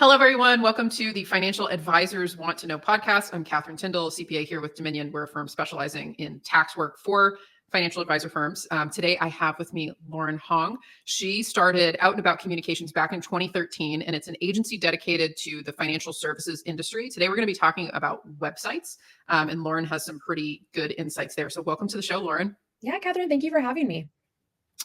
Hello, everyone. Welcome to the Financial Advisors Want to Know podcast. I'm Catherine Tyndall, CPA here with Dominion. We're a firm specializing in tax work for financial advisor firms. Today, I have with me Lauren Hong. She started Out and About Communications back in 2013, and it's an agency dedicated to the financial services industry. Today, we're going to be talking about websites, and Lauren has some pretty good insights there. So welcome to the show, Lauren. Yeah, Catherine, thank you for having me.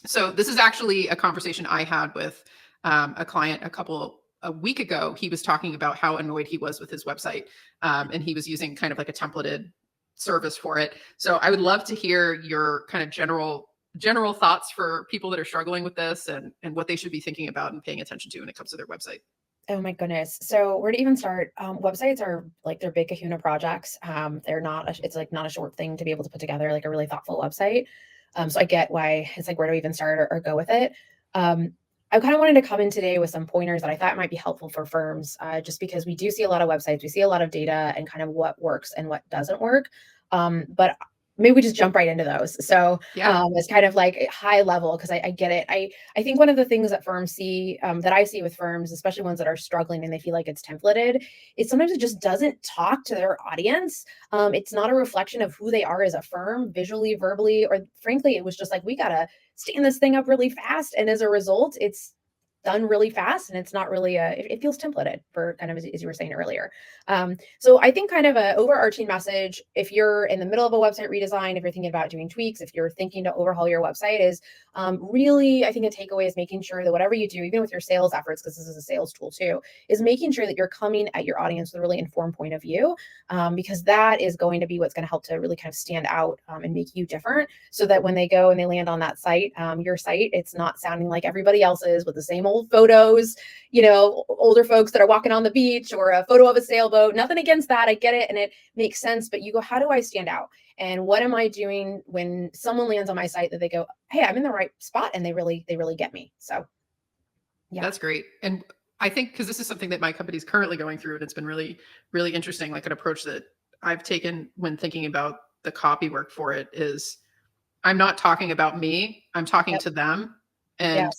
So this is actually a conversation I had with a client a week ago. He was talking about how annoyed he was with his website, and he was using kind of like a templated service for it. So I would love to hear your kind of general thoughts for people that are struggling with this and what they should be thinking about and paying attention to when it comes to their website. Oh my goodness. So where to even start? Websites are like they're big kahuna projects. They're not, it's like not a short thing to be able to put together like a really thoughtful website. So I get why it's like, where do we even start or go with it? I kind of wanted to come in today with some pointers that I thought might be helpful for firms, just because we do see a lot of websites, we see a lot of data and kind of what works and what doesn't work. But maybe we just jump right into those. So it's kind of like high level because I get it. I think one of the things that firms see, that I see with firms, especially ones that are struggling and they feel like it's templated, is sometimes it just doesn't talk to their audience. It's not a reflection of who they are as a firm, visually, verbally, or frankly, it was just like, we got to stand this thing up really fast. And as a result, it's done really fast and it's not really it feels templated for kind of as you were saying earlier. So I think kind of a overarching message, if you're in the middle of a website redesign, if you're thinking about doing tweaks, if you're thinking to overhaul your website, is really, I think a takeaway is making sure that whatever you do, even with your sales efforts, because this is a sales tool too, is making sure that you're coming at your audience with a really informed point of view, because that is going to be what's going to help to really kind of stand out and make you different, so that when they go and they land on that site, your site, it's not sounding like everybody else's with the same old photos, older folks that are walking on the beach or a photo of a sailboat. Nothing against that. I get it. And it makes sense. But you go, how do I stand out? And what am I doing when someone lands on my site that they go, hey, I'm in the right spot, and they really get me. So yeah. That's great. And I think because this is something that my company is currently going through, and it's been really, really interesting. Like an approach that I've taken when thinking about the copy work for it is I'm not talking about me. I'm talking to them, and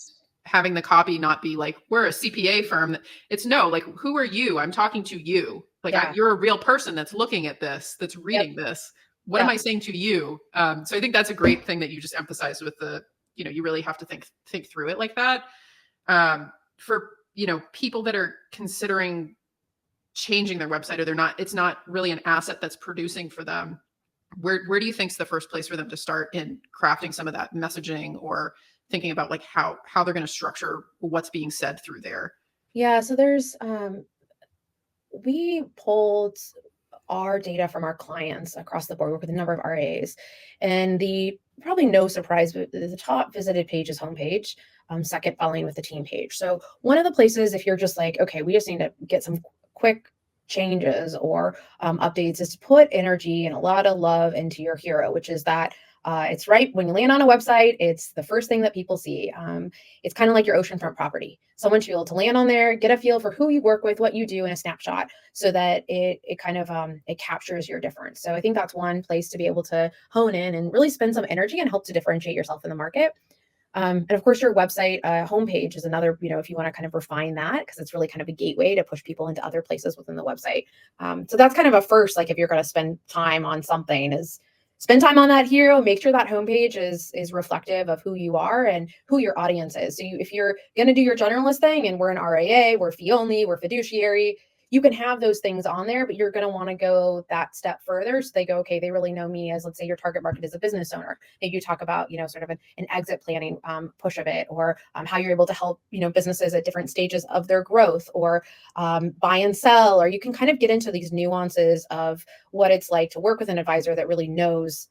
having the copy not be like, we're a CPA firm. It's no, like, who are you? I'm talking to you. Like you're a real person that's looking at this, that's reading this. What am I saying to you? So I think that's a great thing that you just emphasized with the, you really have to think through it like that. For, people that are considering changing their website, or it's not really an asset that's producing for them. Where do you think is the first place for them to start in crafting some of that messaging, or thinking about like how they're going to structure what's being said through there? Yeah. So there's, we pulled our data from our clients across the board. We work with a number of RAs, and probably no surprise, but the top visited page is homepage, second following with the team page. So one of the places, if you're just like, okay, we just need to get some quick changes or updates, is to put energy and a lot of love into your hero, which is that it's right when you land on a website, it's the first thing that people see. It's kind of like your oceanfront property. Someone should be able to land on there, get a feel for who you work with, what you do in a snapshot, so that it kind of it captures your difference. So I think that's one place to be able to hone in and really spend some energy and help to differentiate yourself in the market. And of course, your website homepage is another, if you want to kind of refine that, because it's really kind of a gateway to push people into other places within the website. So that's kind of a first, like if you're going to spend time on something, is spend time on that hero, make sure that homepage is reflective of who you are and who your audience is. So if you're going to do your generalist thing, and we're an RAA, we're fee only, we're fiduciary, you can have those things on there, but you're going to want to go that step further. So they go, okay, they really know me as, let's say your target market is a business owner. Maybe you talk about, sort of an exit planning push of it, or how you're able to help, businesses at different stages of their growth, or buy and sell, or you can kind of get into these nuances of what it's like to work with an advisor that really knows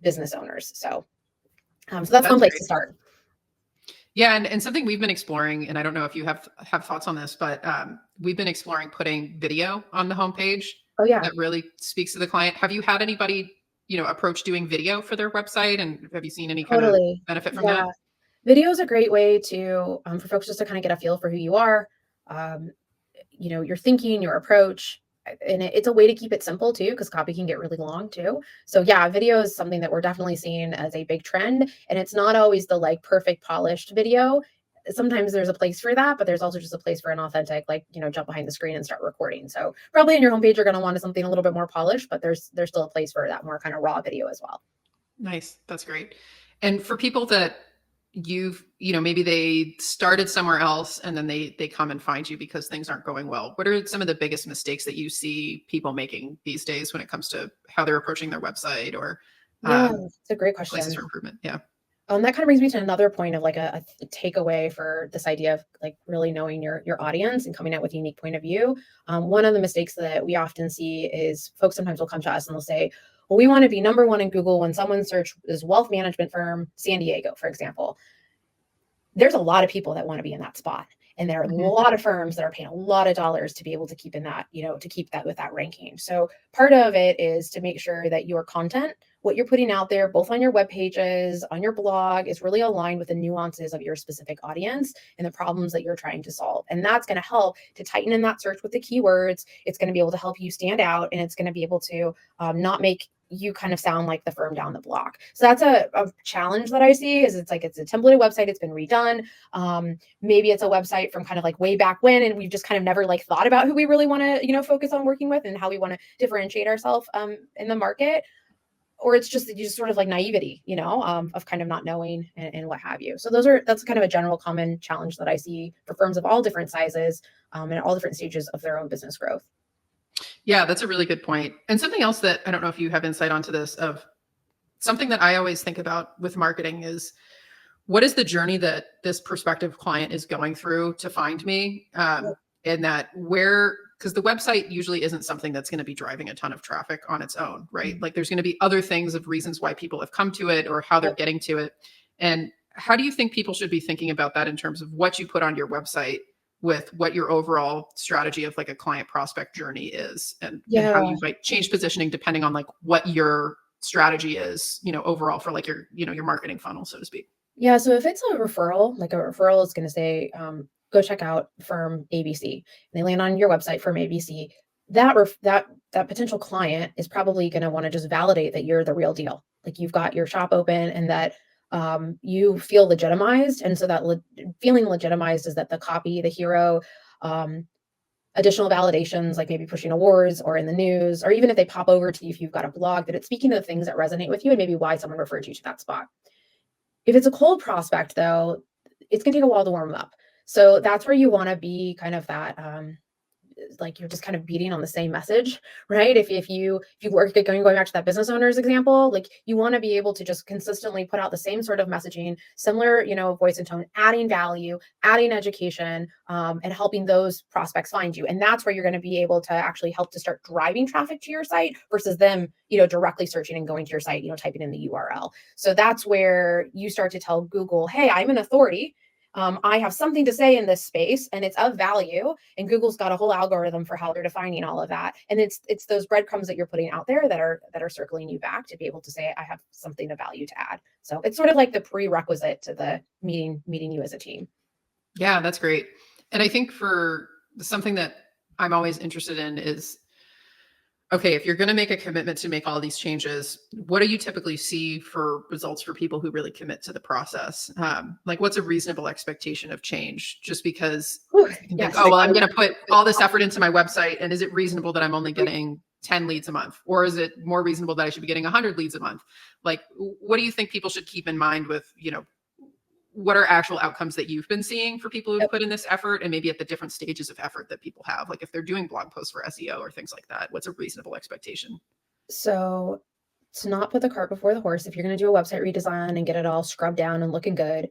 business owners. So that's one place to start. Yeah, and something we've been exploring, and I don't know if you have thoughts on this, but we've been exploring putting video on the homepage. Oh yeah, that really speaks to the client. Have you had anybody, approach doing video for their website, and have you seen any kind of benefit from that? Video is a great way to for folks just to kind of get a feel for who you are, your thinking, your approach. And it's a way to keep it simple too, because copy can get really long too. So yeah, video is something that we're definitely seeing as a big trend, and it's not always the like perfect polished video. sometimes there's a place for that, but there's also just a place for an authentic, like, jump behind the screen and start recording. So probably in your homepage, you're going to want something a little bit more polished, but there's still a place for that more kind of raw video as well. Nice. That's great. And for people that maybe they started somewhere else and then they come and find you because things aren't going well. What are some of the biggest mistakes that you see people making these days when it comes to how they're approaching their website or Yeah, it's a great places question. for improvement? Yeah. That kind of brings me to another point of like a takeaway for this idea of like really knowing your audience and coming out with a unique point of view. One of the mistakes that we often see is folks sometimes will come to us and they'll say, well, we want to be number one in Google when someone searches wealth management firm San Diego, for example. There's a lot of people that want to be in that spot. And there are a Mhm. lot of firms that are paying a lot of dollars to be able to keep in that, to keep that with that ranking. So part of it is to make sure that your content, what you're putting out there, both on your web pages, on your blog, is really aligned with the nuances of your specific audience and the problems that you're trying to solve. And that's going to help to tighten in that search with the keywords. It's going to be able to help you stand out, and it's going to be able to not make you kind of sound like the firm down the block. So that's a challenge that I see. Is it's a templated website, it's been redone. Maybe it's a website from kind of like way back when, and we've just kind of never like thought about who we really want to, focus on working with and how we want to differentiate ourselves in the market. Or it's just sort of like naivety, of kind of not knowing and what have you. So that's kind of a general common challenge that I see for firms of all different sizes and all different stages of their own business growth. Yeah, that's a really good point. And something else that I don't know if you have insight onto this of something that I always think about with marketing is what is the journey that this prospective client is going through to find me? And that because the website usually isn't something that's going to be driving a ton of traffic on its own, right? Mhm. Like there's going to be other things of reasons why people have come to it or how they're Yep. getting to it. And how do you think people should be thinking about that in terms of what you put on your website with what your overall strategy of like a client prospect journey is and how Yeah. you might change positioning depending on like what your strategy is, overall for like your marketing funnel, so to speak. Yeah, so if it's a referral, like a referral is going to say, go check out firm ABC. And they land on your website, firm ABC. That potential client is probably going to want to just validate that you're the real deal. Like you've got your shop open and that you feel legitimized. And so that feeling legitimized is that the copy, the hero, um, additional validations, like maybe pushing awards or in the news, or even if they pop over to you, if you've got a blog, that it's speaking to the things that resonate with you and maybe why someone referred you to that spot. If it's a cold prospect, though, it's gonna take a while to warm up. So that's where you wanna be kind of that, like you're just kind of beating on the same message, right? If you work going back to that business owner's example, like you want to be able to just consistently put out the same sort of messaging, similar, voice and tone, adding value, adding education, and helping those prospects find you. And that's where you're going to be able to actually help to start driving traffic to your site versus them, directly searching and going to your site, typing in the URL. So that's where you start to tell Google, hey, I'm an authority. I have something to say in this space and it's of value, and Google's got a whole algorithm for how they're defining all of that. And it's those breadcrumbs that you're putting out there that are circling you back to be able to say, I have something of value to add. So it's sort of like the prerequisite to the meeting you as a team. Yeah, that's great. And I think for something that I'm always interested in is okay, if you're going to make a commitment to make all these changes, what do you typically see for results for people who really commit to the process? Like, what's a reasonable expectation of change? Just because Whew, you can think, yes. oh, well, I'm going to put all this effort into my website, and is it reasonable that I'm only getting 10 leads a month? Or is it more reasonable that I should be getting 100 leads a month? Like, what do you think people should keep in mind with, what are actual outcomes that you've been seeing for people who've Yep. put in this effort and maybe at the different stages of effort that people have? Like if they're doing blog posts for SEO or things like that, what's a reasonable expectation? So to not put the cart before the horse, if you're going to do a website redesign and get it all scrubbed down and looking good,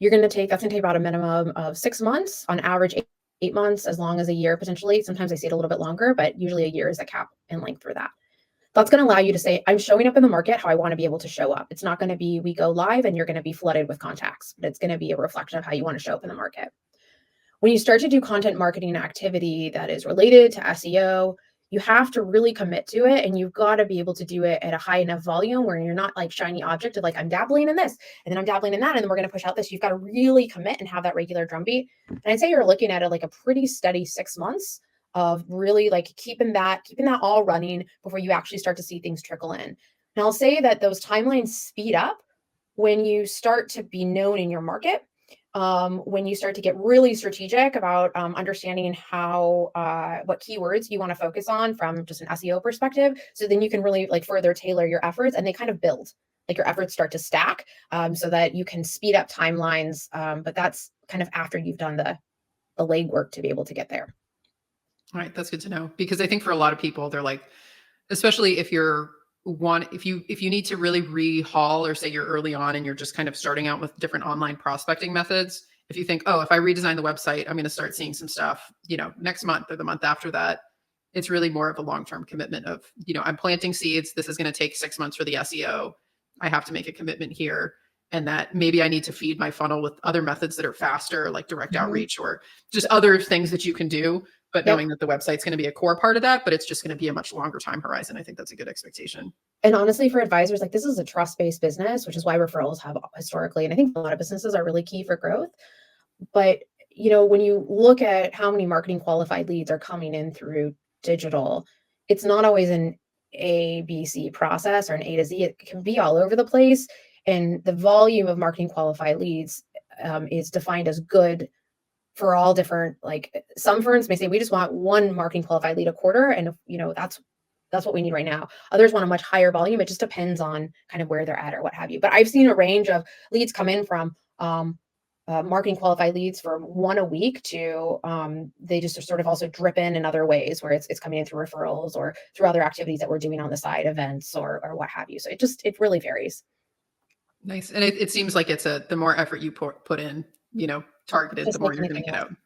that's going to take about a minimum of 6 months, on average 8 months, as long as a year potentially. Sometimes I see it a little bit longer, but usually a year is a cap in length for that. That's going to allow you to say, I'm showing up in the market how I want to be able to show up. It's not going to be we go live and you're going to be flooded with contacts, but it's going to be a reflection of how you want to show up in the market. When you start to do content marketing activity that is related to SEO, you have to really commit to it, and you've got to be able to do it at a high enough volume where you're not like shiny object of like, I'm dabbling in this and then I'm dabbling in that, and then we're going to push out this. You've got to really commit and have that regular drumbeat. And I'd say you're looking at it like a pretty steady 6 months of really like keeping that all running before you actually start to see things trickle in. And I'll say that those timelines speed up when you start to be known in your market. when you start to get really strategic about understanding how what keywords you want to focus on from just an SEO perspective. So then you can really like further tailor your efforts, and they kind of build. Like your efforts start to stack, so that you can speed up timelines. But that's kind of after you've done the legwork to be able to get there. All right, that's good to know, because I think for a lot of people, they're like, especially if if you need to really rehaul, or say you're early on and you're just kind of starting out with different online prospecting methods. If you think, oh, if I redesign the website, I'm going to start seeing some stuff, next month or the month after that. It's really more of a long-term commitment of, I'm planting seeds. This is going to take 6 months for the SEO. I have to make a commitment here. And that maybe I need to feed my funnel with other methods that are faster, like direct Mhm. outreach or just other things that you can do, but Yep. knowing that the website's going to be a core part of that, but it's just going to be a much longer time horizon. I think that's a good expectation. And honestly, for advisors, like this is a trust-based business, which is why referrals have historically, and I think a lot of businesses are really key for growth. But when you look at how many marketing qualified leads are coming in through digital, it's not always an A, B, C process or an A to Z. It can be all over the place. And the volume of marketing qualified leads is defined as good for all different, like some firms may say we just want one marketing qualified lead a quarter, and that's what we need right now. Others want a much higher volume. It just depends on kind of where they're at or what have you. But I've seen a range of leads come in from marketing qualified leads for one a week to they just sort of also drip in other ways where it's coming in through referrals or through other activities that we're doing on the side, events or what have you. So it really varies. Nice. And it seems like the more effort you put in, targeted, the Just more like you're going anything to get else. out.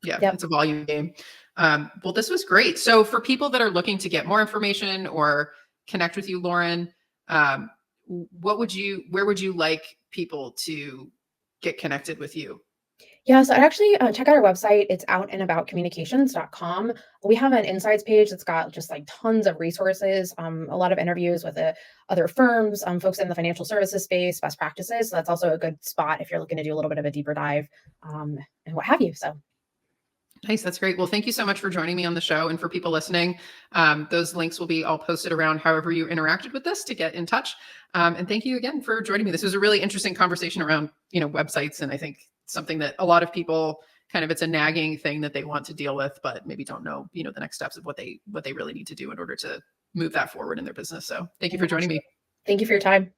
Yeah, Yep. it's a volume game. Well, this was great. So for people that are looking to get more information or connect with you, Lauren, where would you like people to get connected with you? Yeah, so I'd actually check out our website. It's outandaboutcommunications.com. We have an insights page that's got just like tons of resources, a lot of interviews with other firms, folks in the financial services space, best practices. So that's also a good spot if you're looking to do a little bit of a deeper dive and what have you. So Nice. That's great. Well, thank you so much for joining me on the show. And for people listening, those links will be all posted around however you interacted with this to get in touch. And thank you again for joining me. This was a really interesting conversation around, websites. And I think something that a lot of people it's a nagging thing that they want to deal with, but maybe don't know, the next steps of what they really need to do in order to move that forward in their business. So thank you yeah, for joining me. absolutely. Thank you for your time.